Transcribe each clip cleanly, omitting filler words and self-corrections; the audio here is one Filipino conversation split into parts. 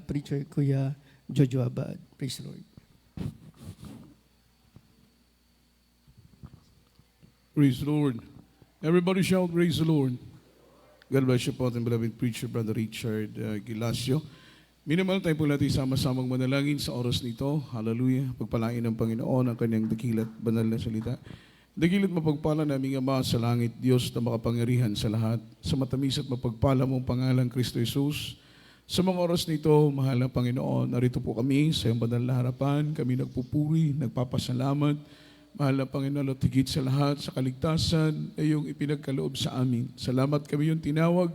Preacher Kuya Jojo Abad. Praise the Lord. Praise the Lord. Everybody shout, praise the Lord. God bless you po, ating beloved preacher, Brother Richard Gilasio. Minamahal tayo po natin sama-samang manalangin sa oras nito. Hallelujah. Pagpalain ng Panginoon ang kanyang dakilat, banal na salita. Dakilat mapagpala naming Ama sa langit, Diyos na makapangyarihan sa lahat. Sa matamis at mapagpala mong pangalan, Kristo Jesus. Sa mga oras nito, mahal na Panginoon, narito po kami sa iyong banal na harapan. Kami nagpupuri, nagpapasalamat. Mahal na Panginoon, at higit sa lahat, sa kaligtasan na iyong ipinagkaloob sa amin. Salamat kami yung tinawag.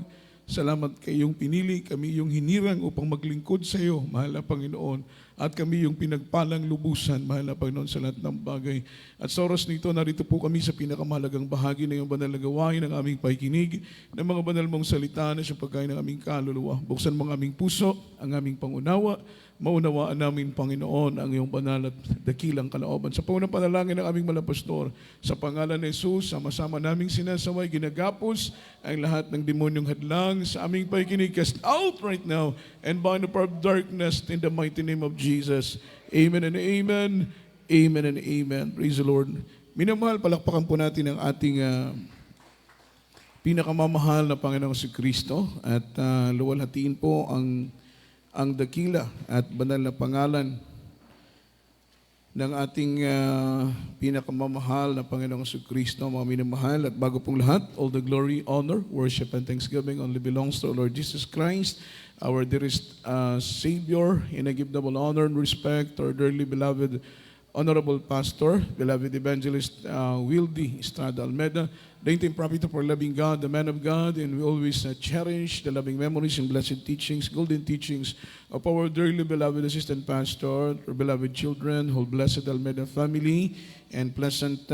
Salamat kayong pinili, kami yung hinirang upang maglingkod sa iyo, mahal na Panginoon. At kami yung pinagpalang lubusan, mahal na Panginoon, sa lahat ng bagay. At sa oras nito, narito po kami sa pinakamahalagang bahagi ng iyong banal na gawain ng aming pakikinig, ng mga banal mong salita na sa pagkain ng aming kaluluwa. Buksan mo ang aming puso, ang aming pangunawa, maunawaan namin, Panginoon, ang iyong banal at dakilang kalooban. Sa paunang panalangin ng aming malapastor, sa pangalan ni Jesus, sama-sama naming sinasaway, ginagapos ang lahat ng demonyong hadlang sa aming pakikinig. Cast out right now and bind the power of darkness in the mighty name of Jesus. Amen and amen. Amen and amen. Praise the Lord. Minamahal, palakpakan po natin ang ating pinakamamahal na Panginoong si Kristo at luwalhatiin po ang dakila at banal na pangalan ng ating pinakamamahal na Panginoong Kristo, mga minamahal. At bago pong lahat, all the glory, honor, worship, and thanksgiving only belongs to our Lord Jesus Christ, our dearest Savior. And I give double honor and respect to our dearly beloved Honorable Pastor, beloved Evangelist Wildy Estrada Almeda, the intimate prophet of our loving God, the man of God, and we always cherish the loving memories and blessed teachings, golden teachings of our dearly beloved Assistant Pastor, our beloved children, whole blessed Almeda family, and pleasant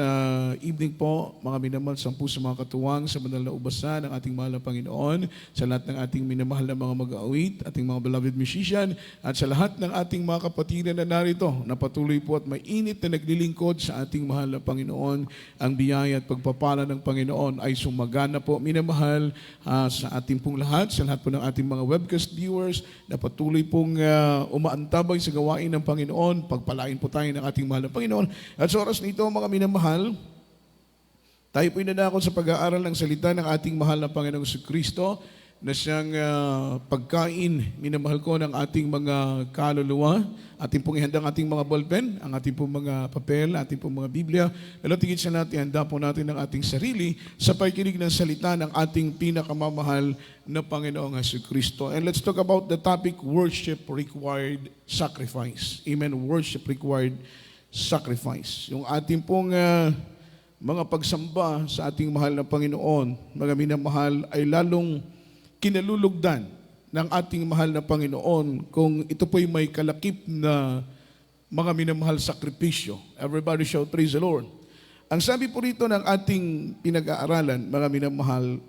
evening po, mga minamahal, sampu sa mga katuwang sa banal na ubasan ng ating mahal na Panginoon, sa lahat ng ating minamahal na mga mag-aawit, ating mga beloved musician, at sa lahat ng ating mga kapatiran na narito, na patuloy po at may init na naglilingkod sa ating mahal na Panginoon. Ang biyaya at pagpapala ng Panginoon ay sumagana po, minamahal, sa ating pong lahat, sa lahat po ng ating mga webcast viewers na patuloy pong umaantabay sa gawain ng Panginoon. Pagpalain po tayo ng ating mahal na Panginoon. At sa oras nito, mga minamahal, tayo po inanakot sa pag-aaral ng salita ng ating mahal na Panginoong Kristo na siyang pagkain, minamahal ko, ng ating mga kaluluwa. Ating pong ihanda ang ating mga ballpen, ang ating pong mga papel, ating pong mga Biblia. Lalo tigit sa natin, handa po natin ang ating sarili sa pakikinig ng salita ng ating pinakamamahal na Panginoong Kristo. And let's talk about the topic, worship required sacrifice. Amen, worship required sacrifice. Yung ating pong mga pagsamba sa ating mahal na Panginoon, mga minamahal, ay lalong kinalulugdan ng ating mahal na Panginoon kung ito po'y may kalakip na mga minamahal sakripisyo. Everybody shout, praise the Lord. Ang sabi po rito ng ating pinag-aaralan, mga minamahal,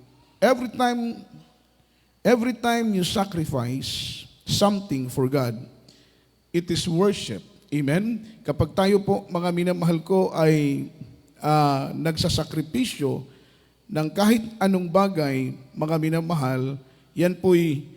every time you sacrifice something for God, it is worship. Amen? Kapag tayo po, mga minamahal ko, ay nagsasakripisyo ng kahit anong bagay, mga minamahal, yan po'y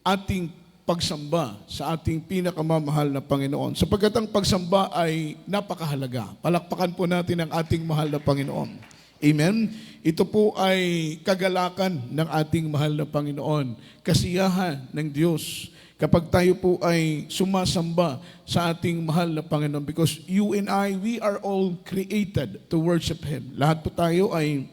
ating pagsamba sa ating pinakamamahal na Panginoon. Sapagkat ang pagsamba ay napakahalaga. Palakpakan po natin ang ating mahal na Panginoon. Amen? Ito po ay kagalakan ng ating mahal na Panginoon. Kasiyahan ng Diyos kapag tayo po ay sumasamba sa ating mahal na Panginoon. Because you and I, we are all created to worship Him. Lahat po tayo ay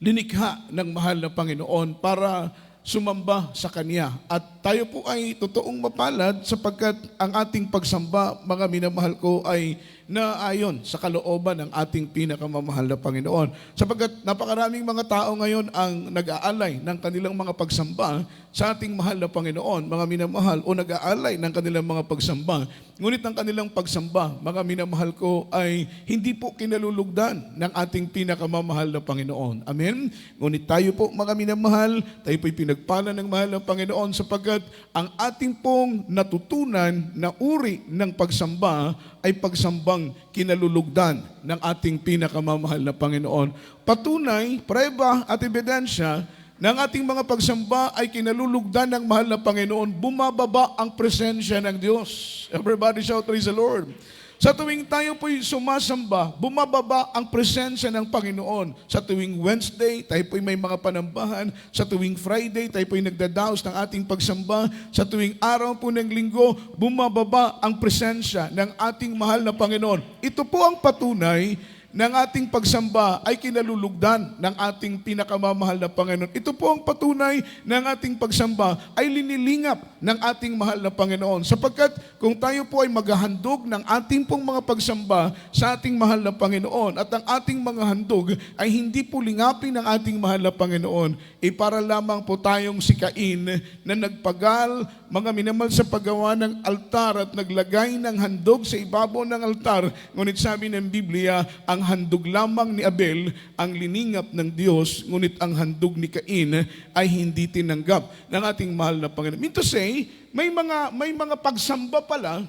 linikha ng mahal na Panginoon para sumamba sa Kanya. At tayo po ay totoong mapalad sapagkat ang ating pagsamba, mga minamahal ko, ay naayon sa kalooban ng ating pinakamamahal na Panginoon. Sapagkat napakaraming mga tao ngayon ang nag-aalay ng kanilang mga pagsamba sa ating mahal na Panginoon, mga minamahal, o nag-aalay ng kanilang mga pagsamba. Ngunit ang kanilang pagsamba, mga minamahal ko, ay hindi po kinalulugdan ng ating pinakamamahal na Panginoon. Amen? Ngunit tayo po, mga minamahal, tayo po'y pinagpala ng mahal na Panginoon sapagkat ang ating pong natutunan na uri ng pagsamba ay pagsambang kinalulugdan ng ating pinakamamahal na Panginoon. Patunay, preba at ebidensya ng ating mga pagsamba ay kinalulugdan ng mahal na Panginoon, bumababa ang presensya ng Diyos. Everybody shout, praise the Lord. Sa tuwing tayo po'y sumasamba, bumababa ang presensya ng Panginoon. Sa tuwing Wednesday, tayo po'y may mga panambahan. Sa tuwing Friday, tayo po'y nagdadaos ng ating pagsamba. Sa tuwing araw po ng linggo, bumababa ang presensya ng ating mahal na Panginoon. Ito po ang patunay ng ating pagsamba ay kinalulugdan ng ating pinakamamahal na Panginoon. Ito po ang patunay ng ating pagsamba ay linilingap ng ating mahal na Panginoon. Sapagkat kung tayo po ay maghahandog ng ating pong mga pagsamba sa ating mahal na Panginoon at ang ating mga handog ay hindi po lingapin ng ating mahal na Panginoon, para lamang po tayong si Cain na nagpagal, mga minamahal, sa paggawa ng altar at naglagay ng handog sa ibabaw ng altar. Ngunit sabi ng Biblia, ang handog lamang ni Abel ang liningap ng Diyos, ngunit ang handog ni Cain ay hindi tinanggap ng ating mahal na Panginoon. Mean to say, may mga pagsamba pala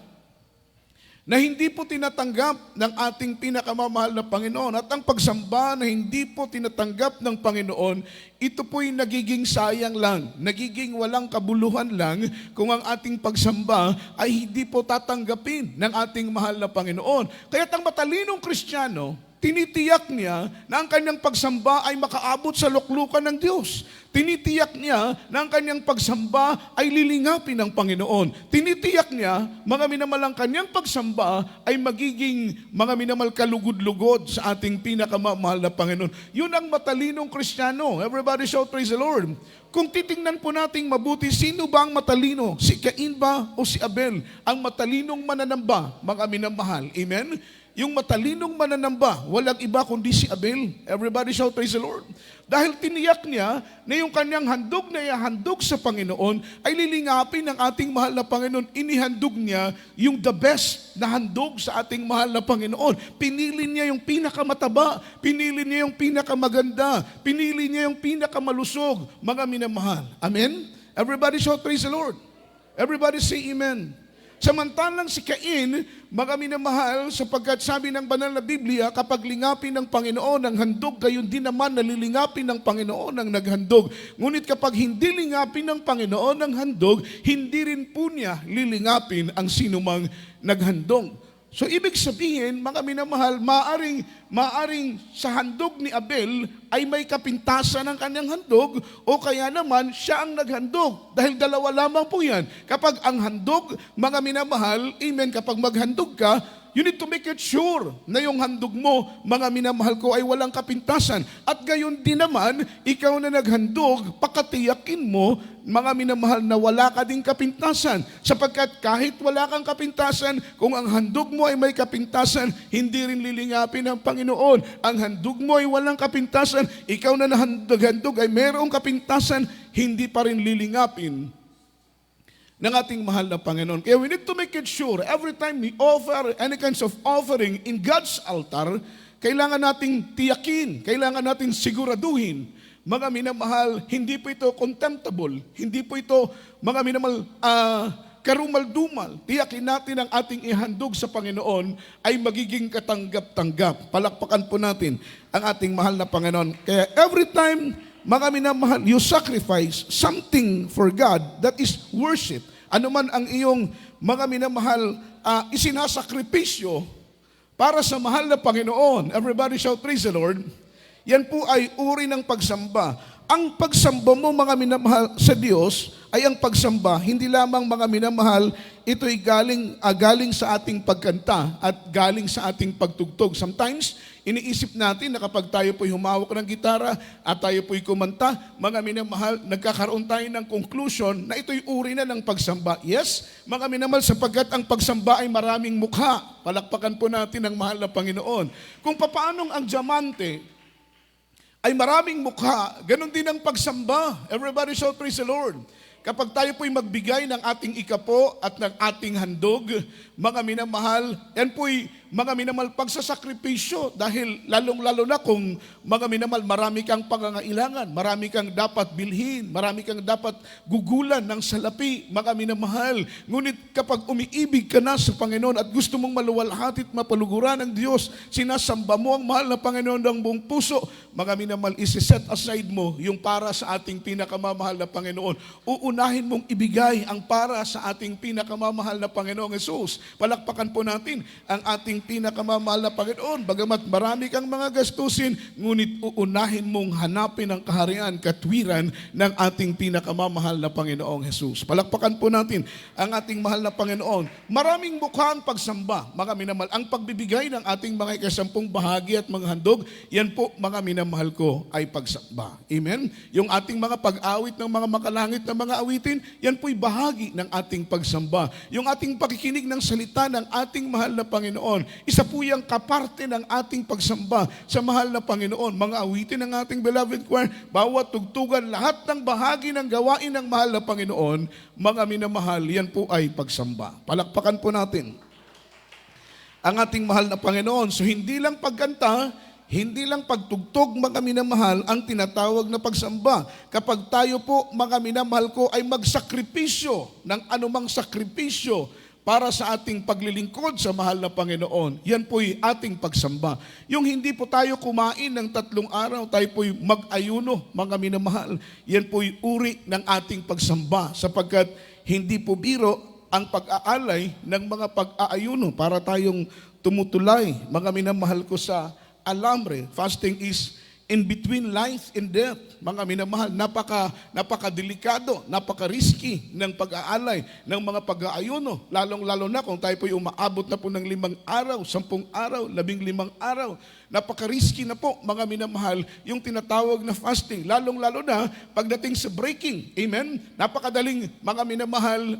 na hindi po tinatanggap ng ating pinakamamahal na Panginoon. At ang pagsamba na hindi po tinatanggap ng Panginoon, ito po'y nagiging sayang lang, nagiging walang kabuluhan lang kung ang ating pagsamba ay hindi po tatanggapin ng ating mahal na Panginoon. Kaya't ang matalinong Kristiyano, tinitiyak niya na ang kanyang pagsamba ay makaabot sa luklukan ng Diyos. Tinitiyak niya na ang kanyang pagsamba ay lilingapin ng Panginoon. Tinitiyak niya, mga minamahal, ang kanyang pagsamba ay magiging mga minamahal kalugod-lugod sa ating pinakamamahal na Panginoon. Yun ang matalinong Kristiyano. Everybody shout, praise the Lord. Kung titingnan po nating mabuti, sino ba ang matalino? Si Cain ba o si Abel? Ang matalinong mananamba, mga minamahal. Amen? Yung matalinong mananamba, walang iba kundi si Abel. Everybody shout, praise the Lord. Dahil tiniyak niya na yung kanyang handog na ihandog sa Panginoon ay lilingapin ng ating mahal na Panginoon. Inihandog niya yung the best na handog sa ating mahal na Panginoon. Pinili niya yung pinakamataba, pinili niya yung pinakamaganda, pinili niya yung pinakamalusog, mga minamahal. Amen? Everybody shout, praise the Lord. Everybody say amen. Samantalang si Cain, mga minamahal, sapagkat sabi ng banal na Biblia, kapag lingapin ng Panginoon ang handog, gayon din naman nalilingapin ng Panginoon ang naghandog. Ngunit kapag hindi lingapin ng Panginoon ang handog, hindi rin po niya lilingapin ang sinumang naghandog. So ibig sabihin, mga minamahal, maaring sa handog ni Abel ay may kapintasan ng kanyang handog o kaya naman siya ang naghandog. Dahil dalawa lamang po yan. Kapag ang handog, mga minamahal, amen, kapag maghandog ka, you need to make it sure na yung handog mo, mga minamahal ko, ay walang kapintasan. At gayon din naman, ikaw na naghandog, pakatiyakin mo, mga minamahal, na wala ka ding kapintasan. Sapagkat kahit wala kang kapintasan, kung ang handog mo ay may kapintasan, hindi rin lilingapin ng Panginoon. Ang handog mo ay walang kapintasan, ikaw na naghandog ay mayroong kapintasan, hindi pa rin lilingapin ng ating mahal na Panginoon. Kaya we need to make it sure, every time we offer any kinds of offering in God's altar, kailangan nating tiyakin, kailangan nating siguraduhin, mga minamahal, hindi po ito contemptible, hindi po ito, mga minamahal, karumal-dumal. Tiyakin natin ang ating ihandog sa Panginoon ay magiging katanggap-tanggap. Palakpakan po natin ang ating mahal na Panginoon. Kaya every time, mga minamahal, you sacrifice something for God that is worship. Ano man ang iyong, mga minamahal, isinasakripisyo para sa mahal na Panginoon. Everybody shout, praise the Lord. Yan po ay uri ng pagsamba. Ang pagsamba mo, mga minamahal, sa Diyos ay ang pagsamba, hindi lamang, mga minamahal, ito'y galing sa ating pagkanta at galing sa ating pagtugtog. Sometimes, iniisip natin na kapag tayo po'y humawak ng gitara at tayo po'y kumanta, mga minamahal, nagkakaroon tayo ng conclusion na ito'y uri na ng pagsamba. Yes, mga minamahal, sapagkat ang pagsamba ay maraming mukha. Palakpakan po natin ang mahal na Panginoon. Kung papaanong ang diamante ay maraming mukha, ganun din ang pagsamba. Everybody shout, praise the Lord. Kapag tayo po'y magbigay ng ating ikapo at ng ating handog, mga minamahal, yan po'y mga minamahal, pagsasakripisyo. Dahil lalong-lalo na kung mga minamahal, marami kang pangangailangan, marami kang dapat bilhin, marami kang dapat gugulan ng salapi, mga minamahal. Ngunit kapag umiibig ka na sa Panginoon at gusto mong maluwalhati at mapaluguran ng Diyos, sinasamba mo ang mahal na Panginoon ng buong puso, mga minamahal, isi-set aside mo yung para sa ating pinakamamahal na Panginoon. Uunahin mong ibigay ang para sa ating pinakamamahal na Panginoong Hesus. Palakpakan po natin ang ating pinakamamahal na Panginoon. Bagamat marami kang mga gastusin, ngunit uunahin mong hanapin ang kaharian, katwiran ng ating pinakamamahal na Panginoong Hesus. Palakpakan po natin ang ating mahal na Panginoon. Maraming mukha ang pagsamba, mga minamahal. Ang pagbibigay ng ating mga ikasampung bahagi at mga handog, yan po, mga minamahal ko, ay pagsamba. Amen? Yung ating mga pag-awit ng mga makalangit na mga awitin, yan po'y bahagi ng ating pagsamba. Yung ating pakikinig ng salita ng ating mahal na Panginoon, isa po yung kaparte ng ating pagsamba sa mahal na Panginoon. Mga awitin ng ating beloved choir, bawat tugtugan, lahat ng bahagi ng gawain ng mahal na Panginoon, mga minamahal, yan po ay pagsamba. Palakpakan po natin ang ating mahal na Panginoon. So hindi lang pagkanta, hindi lang pagtugtog, mga minamahal, ang tinatawag na pagsamba. Kapag tayo po, mga minamahal ko, ay magsakripisyo ng anumang sakripisyo para sa ating paglilingkod sa mahal na Panginoon, yan po'y ating pagsamba. Yung hindi po tayo kumain ng 3 araw, tayo po'y mag-ayuno, mga minamahal, yan po'y uri ng ating pagsamba, sapagkat hindi po biro ang pag-aalay ng mga pag-aayuno para tayong tumutulay, mga minamahal ko, sa alambre. Fasting is in between life and death. Mga minamahal, napaka-delikado, napaka-risky ng pag-aalay, ng mga pag-aayuno. Lalong-lalo na kung tayo po'y umaabot na po ng 5 araw, 10 araw, 15 araw. Napaka-risky na po, mga minamahal, yung tinatawag na fasting. Lalong-lalo na pagdating sa breaking. Amen? Napakadaling, mga minamahal,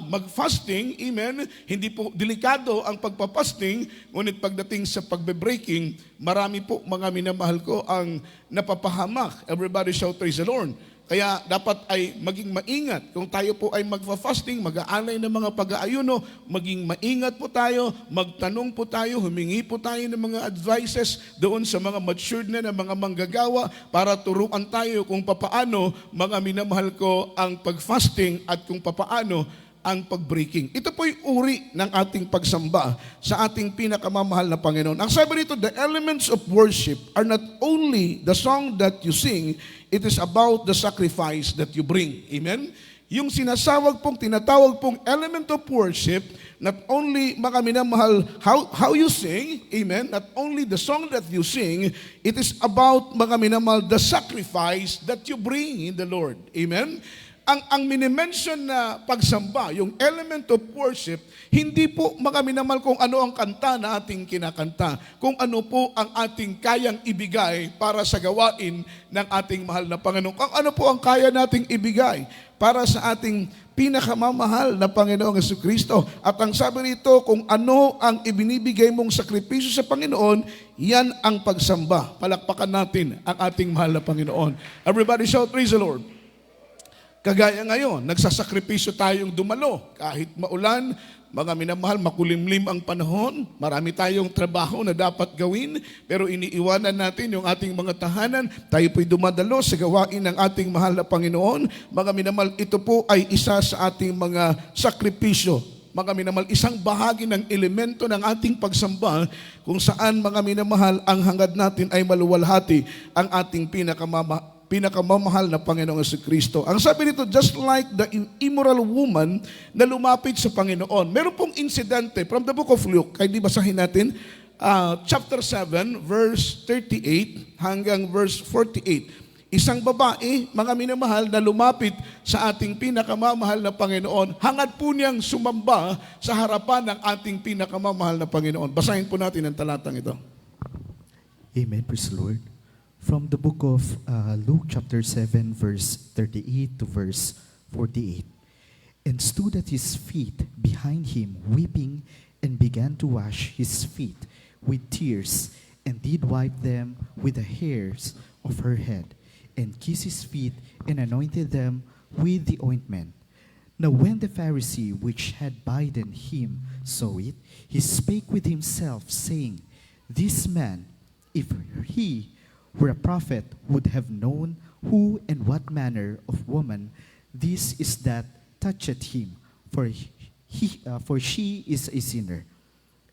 mag-fasting. Amen? Hindi po delikado ang pagpapasting, ngunit pagdating sa pagbe-breaking, marami po, mga minamahal ko, ang napapahamak. Everybody shout praise the Lord. Kaya dapat ay maging maingat. Kung tayo po ay magfa-fasting, mag-aalay ng mga pag-aayuno, maging maingat po tayo, magtanong po tayo, humingi po tayo ng mga advices doon sa mga matured na mga manggagawa para turuan tayo kung papaano, mga minamahal ko, ang pag-fasting at kung papaano ang pag-breaking. Ito po'y uri ng ating pagsamba sa ating pinakamamahal na Panginoon. Ang sabi rito, the elements of worship are not only the song that you sing, it is about the sacrifice that you bring. Amen? Yung tinatawag pong element of worship, not only, mga minamahal, how you sing, amen, not only the song that you sing, it is about, mga minamahal, the sacrifice that you bring in the Lord. Amen? Ang minimension na pagsamba, yung element of worship, hindi po, mga minamahal, kung ano ang kanta na ating kinakanta, kung ano po ang ating kayang ibigay para sa gawain ng ating mahal na Panginoon. Kung ano po ang kaya nating ibigay para sa ating pinakamamahal na Panginoong Jesucristo. At ang sabi rito, kung ano ang ibinibigay mong sakripisyo sa Panginoon, yan ang pagsamba. Palakpakan natin ang ating mahal na Panginoon. Everybody shout, praise the Lord. Kagaya ngayon, nagsasakripisyo tayong dumalo. Kahit maulan, mga minamahal, makulimlim ang panahon, marami tayong trabaho na dapat gawin, pero iniiwanan natin yung ating mga tahanan, tayo po'y dumadalo sa gawain ng ating mahal na Panginoon. Mga minamahal, ito po ay isa sa ating mga sakripisyo. Mga minamahal, isang bahagi ng elemento ng ating pagsamba kung saan, mga minamahal, ang hangad natin ay maluwalhati ang ating pinakamamahal na Panginoong Jesucristo. Ang sabi nito, just like the immoral woman na lumapit sa Panginoon. Meron pong insidente from the book of Luke. Kaya di basahin natin, chapter 7, verse 38 hanggang verse 48. Isang babae, mga minamahal, na lumapit sa ating pinakamamahal na Panginoon. Hangad po niyang sumamba sa harapan ng ating pinakamamahal na Panginoon. Basahin po natin ang talatang ito. Amen. Praise the Lord. From the book of Luke chapter 7, verse 38 to verse 48. And stood at his feet behind him, weeping, and began to wash his feet with tears, and did wipe them with the hairs of her head, and kissed his feet, and anointed them with the ointment. Now when the Pharisee which had bidden him saw it, he spake with himself, saying, This man, if he were a prophet, would have known who and what manner of woman this is that toucheth him, for she is a sinner.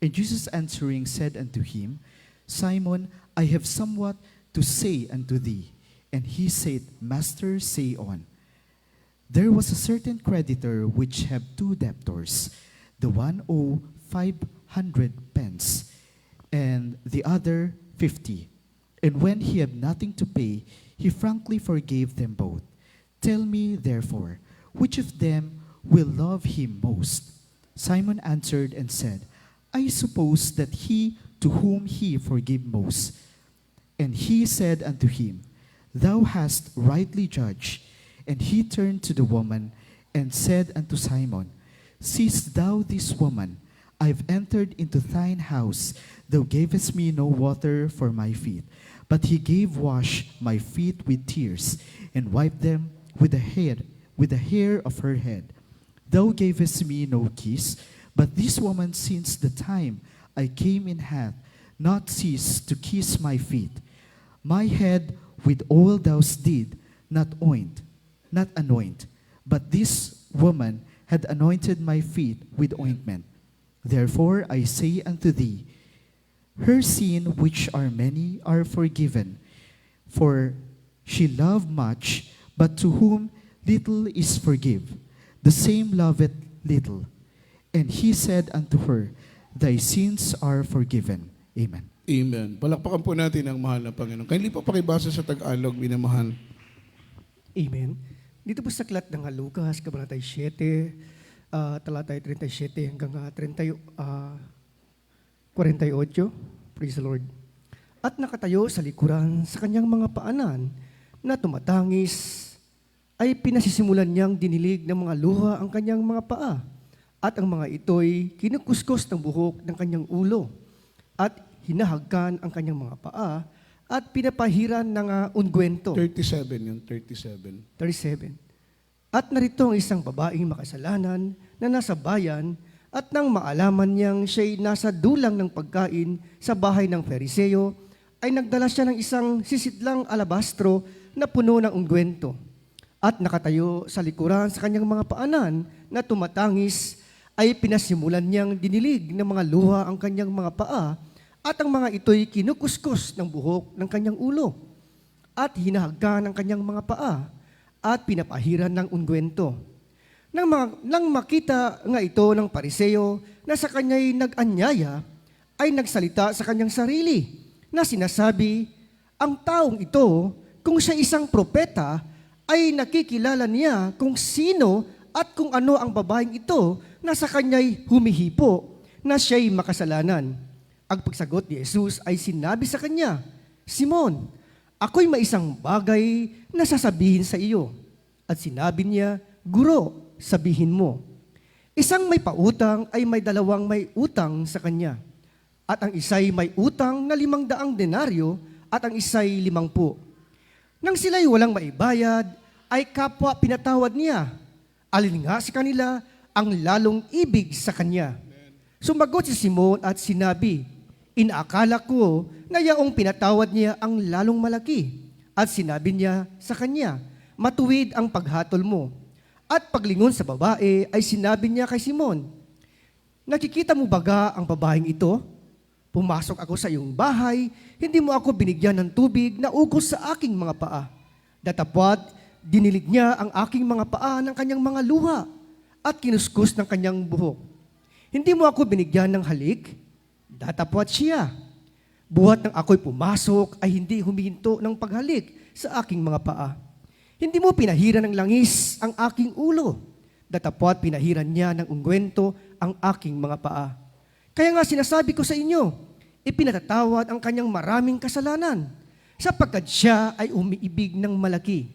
And Jesus answering said unto him, Simon, I have somewhat to say unto thee. And he said, Master, say on. There was a certain creditor which had two debtors. The one owed 500 pence, and the other 50. And when he had nothing to pay, he frankly forgave them both. Tell me, therefore, which of them will love him most? Simon answered and said, I suppose that he to whom he forgave most. And he said unto him, Thou hast rightly judged. And he turned to the woman and said unto Simon, Seest thou this woman? I have entered into thine house. Thou gavest me no water for my feet, but he gave wash my feet with tears, and wiped them with the hair of her head. Thou gavest me no kiss, but this woman since the time I came in hath not ceased to kiss my feet. My head with oil thou did not anoint, but this woman had anointed my feet with ointment. Therefore I say unto thee, her sin, which are many, are forgiven, for she loved much, but to whom little is forgiven, the same loveth little. And he said unto her, Thy sins are forgiven. Amen. Amen. Palakpakan po natin ang mahal na Panginoon. Kaya po pakibasa sa Tagalog, minamahal. Amen. Dito po sa aklat ng Lucas, Kabanatay 7, talatay 37 hanggang 48. Praise the Lord. At nakatayo sa likuran sa kanyang mga paanan na tumatangis, ay pinasisimulan niyang dinilig ng mga luha ang kanyang mga paa. At ang mga ito'y kinukuskos ng buhok ng kanyang ulo. At hinahagkan ang kanyang mga paa at pinapahiran ng ungwento. 37 yun, 37. 37. At narito ang isang babaeng makasalanan na nasa bayan at nang maalaman niyang siya'y nasa dulang ng pagkain sa bahay ng Fariseo, ay nagdala siya ng isang sisidlang alabastro na puno ng ungwento. At nakatayo sa likuran sa kanyang mga paanan na tumatangis, ay pinasimulan niyang dinilig ng mga luha ang kanyang mga paa, at ang mga ito'y kinukuskos ng buhok ng kanyang ulo, at hinahagkan ang kanyang mga paa, at pinapahiran ng ungwento. Nang makita nga ito ng Pariseo na sa kanya'y nag-anyaya, ay nagsalita sa kanyang sarili na sinasabi, ang taong ito, kung siya isang propeta, ay nakikilala niya kung sino at kung ano ang babaeng ito na sa kanya'y humihipo na siya'y makasalanan. Ang pagsagot ni Jesus ay sinabi sa kanya, Simon, ako'y may isang bagay na sasabihin sa iyo. At sinabi niya, Guro, sabihin mo. Isang may pautang ay may dalawang may utang sa kanya. At ang isa'y may utang na 500 denaryo at ang isa'y 50. Nang sila'y walang maibayad, ay kapwa pinatawad niya. Alin nga sa kanila ang lalong ibig sa kanya? Sumagot si Simon at sinabi, Inaakala ko na yaong pinatawad niya ang lalong malaki. At sinabi niya sa kanya, Matuwid ang paghatol mo. At paglingon sa babae ay sinabi niya kay Simon, Nakikita mo baga ang babaeng ito? Pumasok ako sa iyong bahay, hindi mo ako binigyan ng tubig na ugos sa aking mga paa. Datapwat, dinilig niya ang aking mga paa ng kanyang mga luha at kinuskus ng kanyang buhok. Hindi mo ako binigyan ng halik? Datapwat siya. Buhat nang ako'y pumasok ay hindi huminto ng paghalik sa aking mga paa. Hindi mo pinahiran ng langis ang aking ulo. Datapwat pinahiran niya ng ungwento ang aking mga paa. Kaya nga sinasabi ko sa inyo, ipinatatawad ang kanyang maraming kasalanan, sapagkat siya ay umiibig ng malaki.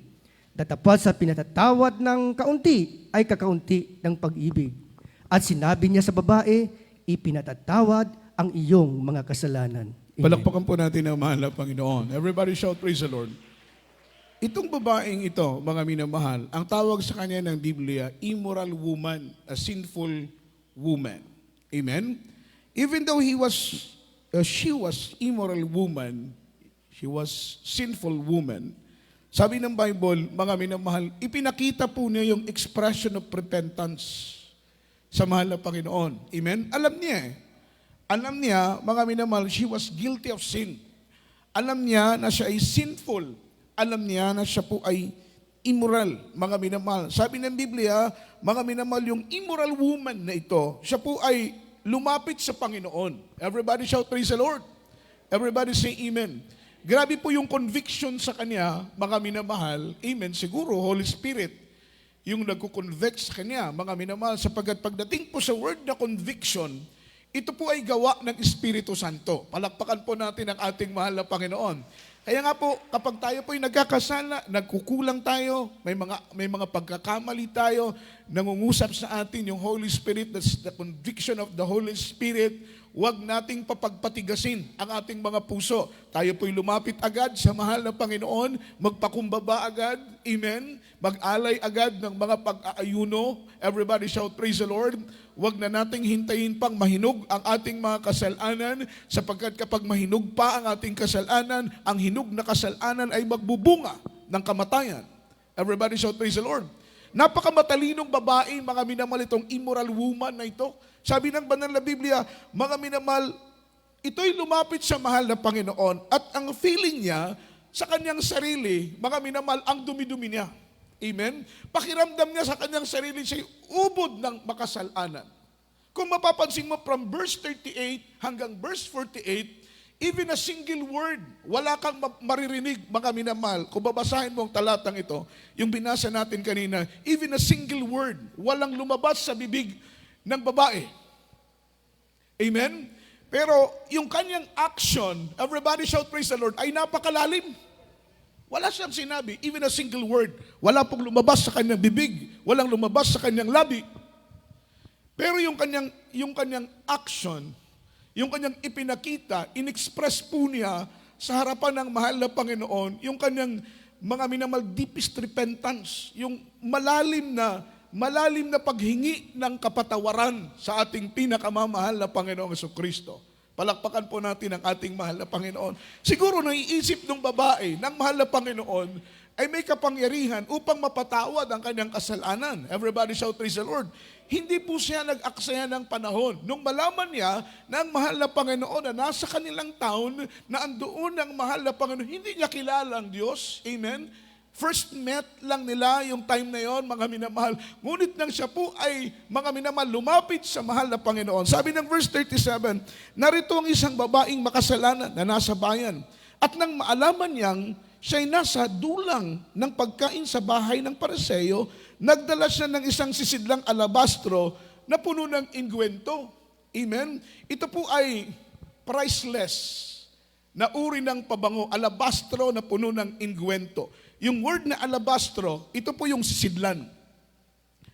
Datapwat sa pinatatawad ng kaunti ay kakaunti ng pag-ibig. At sinabi niya sa babae, ipinatatawad ang iyong mga kasalanan. Amen. Palakpakan po natin ang mahal na Panginoon. Everybody shout, praise the Lord. Itong babaeng ito, mga minamahal, ang tawag sa kanya ng Biblia, immoral woman, a sinful woman. Amen? Even though she was immoral woman, she was sinful woman, sabi ng Bible, mga minamahal, ipinakita po niya yung expression of repentance sa mahal na Panginoon. Amen? Alam niya eh. Alam niya, mga minamahal, she was guilty of sin. Alam niya na siya ay sinful. Alam niya na siya po ay immoral, mga minamahal. Sabi ng Biblia, mga minamahal, yung immoral woman na ito, siya po ay lumapit sa Panginoon. Everybody shout, praise the Lord. Everybody say amen. Grabe po yung conviction sa kanya, mga minamahal. Amen. Siguro, Holy Spirit, yung nagko-convict sa kanya, mga minamahal, sapagkat pagdating po sa word na conviction, ito po ay gawa ng Espiritu Santo. Palakpakan po natin ang ating mahal na Panginoon. Kaya nga po, kapag tayo po ay nagkakasala, nagkukulang tayo, may mga pagkakamali tayo, nangungusap sa atin yung Holy Spirit, that's the conviction of the Holy Spirit, huwag nating papagpatigasin ang ating mga puso. Tayo po'y lumapit agad sa mahal na Panginoon, magpakumbaba agad, amen? Mag-alay agad ng mga pag-aayuno. Everybody shout, praise the Lord. Huwag na nating hintayin pang mahinog ang ating mga kasalanan, sapagkat kapag mahinog pa ang ating kasalanan, ang hinog na kasalanan ay magbubunga ng kamatayan. Everybody shout, praise the Lord. Napakamatalinong babae, mga minamahal, itong immoral woman na ito. Sabi ng banal na Biblia, mga minamahal, ito'y lumapit sa mahal na Panginoon at ang feeling niya sa kanyang sarili, mga minamahal, ang dumi-dumi niya. Amen? Pakiramdam niya sa kanyang sarili, siya'y ubod ng makasalanan. Kung mapapansin mo from verse 38 hanggang verse 48, even a single word, wala kang maririnig, mga minamahal. Kung babasahin mo ang talatang ito, yung binasa natin kanina, even a single word, walang lumabas sa bibig ng babae. Amen? Pero yung kanyang action, everybody shout praise the Lord, ay napakalalim. Wala siyang sinabi, even a single word. Wala pong lumabas sa kanyang bibig, walang lumabas sa kanyang labi. Pero yung kanyang action, yung kanyang ipinakita, inexpress po niya sa harapan ng mahal na Panginoon, yung kanyang mga minamahal deepest repentance, yung malalim na paghingi ng kapatawaran sa ating pinakamamahal na Panginoong Jesucristo. Palakpakan po natin ang ating mahal na Panginoon. Siguro naiisip ng babae ng mahal na Panginoon ay may kapangyarihan upang mapatawad ang kanyang kasalanan. Everybody shout praise the Lord. Hindi po siya nag-aksaya ng panahon. Nung malaman niya na ang mahal na Panginoon na nasa kanilang town, na andoon ang mahal na Panginoon, hindi niya kilala ang Diyos. Amen? First met lang nila yung time na yon, mga minamahal. Ngunit nang siya po ay, mga minamahal, lumapit sa mahal na Panginoon. Sabi ng verse 37, narito ang isang babaeng makasalanan na nasa bayan. At nang maalaman niyang siya'y nasa dulang ng pagkain sa bahay ng Pariseo, nagdala siya ng isang sisidlang alabastro na puno ng inguwento. Amen? Ito po ay priceless na uri ng pabango, alabastro na puno ng inguwento. Yung word na alabastro, ito po yung sisidlan.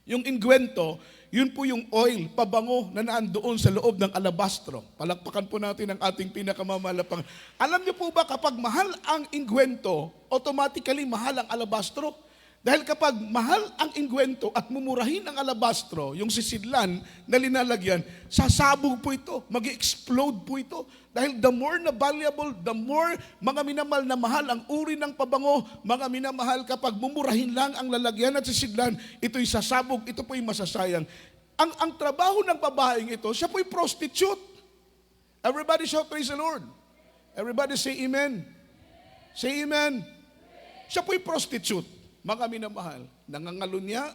Yung inguwento, yun po yung oil, pabango na naandoon sa loob ng alabastro. Palakpakan po natin ang ating pinakamamahal na Panginoon. Alam niyo po ba, kapag mahal ang inguwento, automatically mahal ang alabastro? Dahil kapag mahal ang inguwento at mumurahin ang alabastro, yung sisidlan na linalagyan, sasabog po ito, mag-explode po ito. Dahil the more na valuable, the more mga minamahal na mahal ang uri ng pabango, mga minamahal kapag mumurahin lang ang lalagyan at sisidlan, ito'y sasabog, ito po'y masasayang. Ang trabaho ng babaeng ito, siya po'y prostitute. Everybody shout praise the Lord. Everybody say amen. Say amen. Siya po'y prostitute. Mga minamahal, nangangalunya,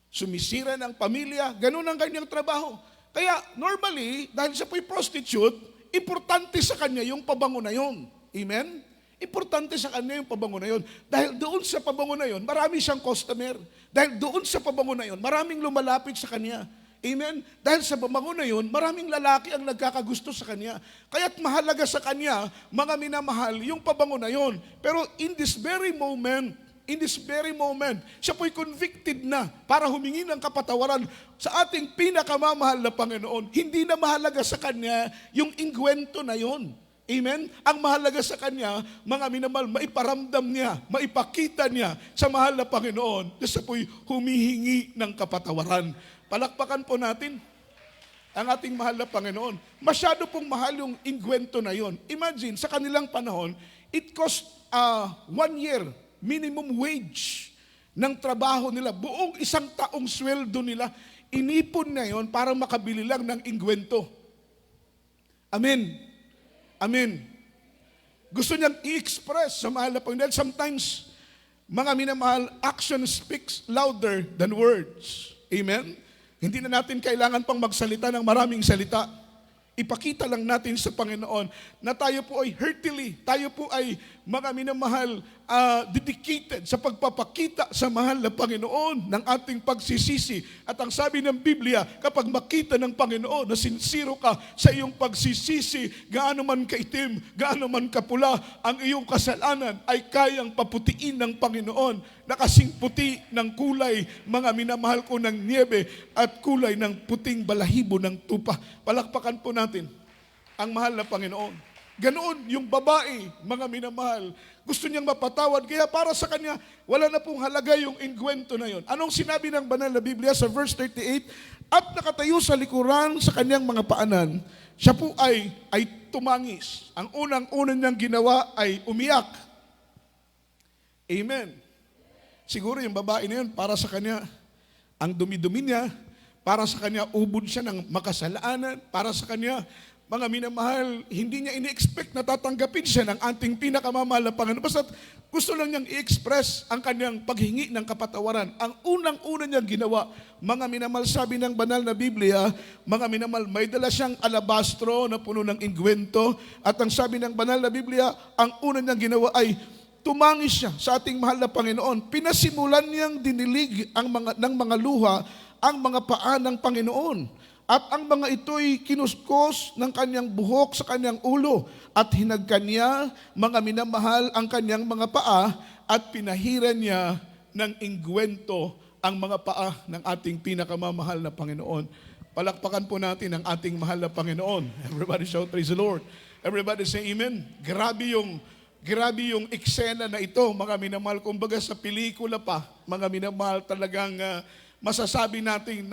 sumisira ng pamilya, ganun ang kanyang trabaho. Kaya normally, dahil siya po'y prostitute, importante sa kanya yung pabango na yun. Amen? Importante sa kanya yung pabango na yun. Dahil doon sa pabango na yun, marami siyang customer. Dahil doon sa pabango na yun, maraming lumalapit sa kanya. Amen? Dahil sa pabango na yun, maraming lalaki ang nagkakagusto sa kanya. Kaya't mahalaga sa kanya, mga minamahal, yung pabango na yun. Pero in this very moment, siya po'y convicted na para humingi ng kapatawaran sa ating pinakamamahal na Panginoon. Hindi na mahalaga sa kanya yung inguwento na yun. Amen? Ang mahalaga sa kanya, mga minamahal, maiparamdam niya, maipakita niya sa mahal na Panginoon na siya po'y humihingi ng kapatawaran. Palakpakan po natin ang ating mahal na Panginoon. Masyado pong mahal yung ingwento na yon. Imagine, sa kanilang panahon, it cost 1 year minimum wage ng trabaho nila. Buong 1 taong sweldo nila, inipon na yon para makabili lang ng ingwento. Amen. Amen. Gusto niyang i-express sa mahal na Panginoon. Sometimes, mga minamahal, action speaks louder than words. Amen? Hindi na natin kailangan pang magsalita ng maraming salita. Ipakita lang natin sa Panginoon na tayo po ay heartily, tayo po ay mga minamahal, dedicated sa pagpapakita sa mahal na Panginoon ng ating pagsisisi. At ang sabi ng Biblia, kapag makita ng Panginoon na sincero ka sa iyong pagsisisi, gaano man kaitim, gaano man kapula, ang iyong kasalanan ay kayang paputiin ng Panginoon na kasing puti ng kulay, mga minamahal ko, ng niebe at kulay ng puting balahibo ng tupa. Palakpakan po natin ang mahal na Panginoon. Ganoon yung babae, mga minamahal, gusto niyang mapatawad, kaya para sa kanya, wala na pong halaga yung ingwento na yon. Anong sinabi ng banal na Biblia sa verse 38? At nakatayo sa likuran sa kanyang mga paanan, siya po ay tumangis. Ang unang-unang niyang ginawa ay umiyak. Amen. Siguro yung babae na yun, para sa kanya, ang dumi-dumi niya, para sa kanya, ubod siya ng makasalanan, para sa kanya, mga minamahal, hindi niya ini-expect na tatanggapin siya ng ating pinakamamahal na Panginoon. Basta gusto lang niyang i-express ang kanyang paghingi ng kapatawaran. Ang unang-una niyang ginawa, mga minamahal, sabi ng banal na Biblia, mga minamahal, may dala siyang alabastro na puno ng ingwento. At ang sabi ng banal na Biblia, ang una niyang ginawa ay tumangis siya sa ating mahal na Panginoon. Pinasimulan niyang dinilig ng mga luha ang mga paa ng Panginoon. At ang mga ito'y kinuskos ng kanyang buhok sa kanyang ulo at hinagkan niya, mga minamahal, ang kanyang mga paa at pinahiran niya ng ingwento ang mga paa ng ating pinakamamahal na Panginoon. Palakpakan po natin ang ating mahal na Panginoon. Everybody shout, praise the Lord. Everybody say amen. Grabe yung eksena na ito, mga minamahal. Kumbaga sa pelikula pa, mga minamahal, talagang masasabi natin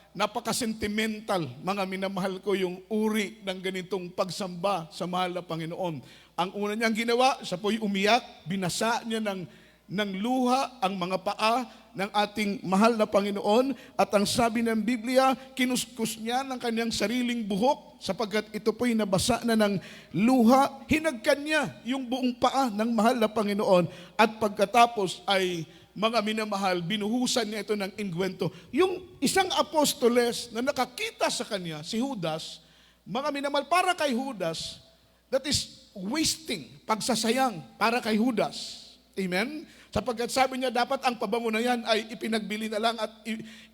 napaka-sentimental, mga minamahal ko, yung uri ng ganitong pagsamba sa mahal na Panginoon. Ang una niyang ginawa, siya po'y umiyak, binasa niya ng luha ang mga paa ng ating mahal na Panginoon, at ang sabi ng Biblia, kinuskus niya ng kanyang sariling buhok sapagkat ito po'y nabasa na ng luha. Hinagkan niya yung buong paa ng mahal na Panginoon, at pagkatapos ay, mga minamahal, binuhusan niya ito ng ingwento. Yung isang apostoles na nakakita sa kanya, si Judas, mga minamahal, para kay Judas, that is wasting, pagsasayang para kay Judas. Amen? Sapagkat sabi niya, dapat ang pabango na yan ay ipinagbili na lang at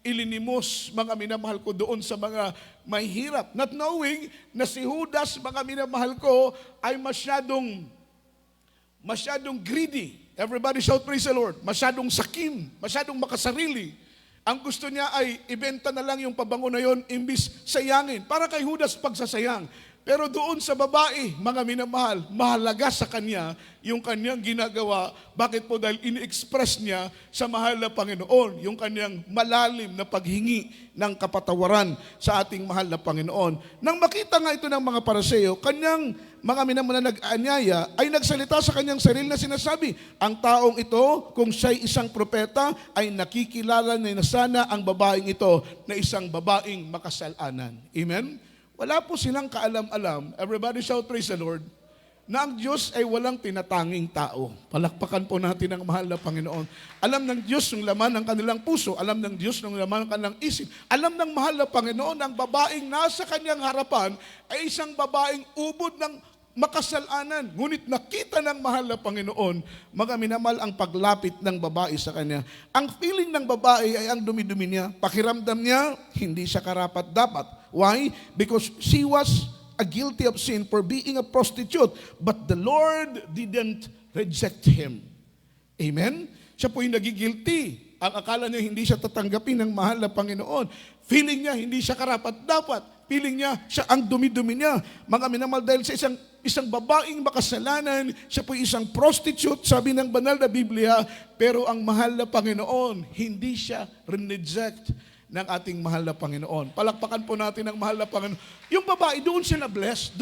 ilinimos, mga minamahal ko, doon sa mga may hirap. Not knowing na si Judas, mga minamahal ko, ay masyadong greedy. Everybody shout, praise the Lord. Masyadong sakim, masyadong makasarili. Ang gusto niya ay ibenta na lang yung pabango na yon, imbis sayangin. Para kay Judas, pagsasayang. Pero doon sa babae, mga minamahal, mahalaga sa kanya yung kanyang ginagawa. Bakit po? Dahil ini-express niya sa mahal na Panginoon yung kanyang malalim na paghingi ng kapatawaran sa ating mahal na Panginoon. Nang makita nga ito ng mga Pariseo, kanyang mga minamahal na nag-anyaya ay nagsalita sa kanyang sarili na sinasabi, ang taong ito, kung siya'y isang propeta, ay nakikilala na sana ang babaeng ito na isang babaeng makasalanan. Amen? Wala po silang kaalam-alam, everybody shout praise the Lord, na ang Diyos ay walang tinatanging tao. Palakpakan po natin ang mahal na Panginoon. Alam ng Diyos yung laman ng kanilang puso, alam ng Diyos yung laman ng kanilang isip, alam ng mahal na Panginoon, ang babaeng nasa kanyang harapan ay isang babaeng ubod ng makasalanan. Ngunit nakita ng mahal na Panginoon, mga minamahal, ang paglapit ng babae sa kanya. Ang feeling ng babae ay ang dumi-dumi niya. Pakiramdam niya, hindi siya karapat-dapat. Why? Because she was guilty of sin for being a prostitute. But the Lord didn't reject him. Amen? Siya po'y nagigilty. Ang akala niya hindi siya tatanggapin ng mahal na Panginoon. Feeling niya hindi siya karapat-dapat. Feeling niya, siya ang dumi-dumi niya. Mga minamahal, dahil sa isang babaeng makasalanan, siya po isang prostitute, sabi ng banal na Biblia, pero ang mahal na Panginoon, hindi siya rineject ng ating mahal na Panginoon. Palakpakan po natin ang mahal na Panginoon. Yung babae, doon siya na-bless.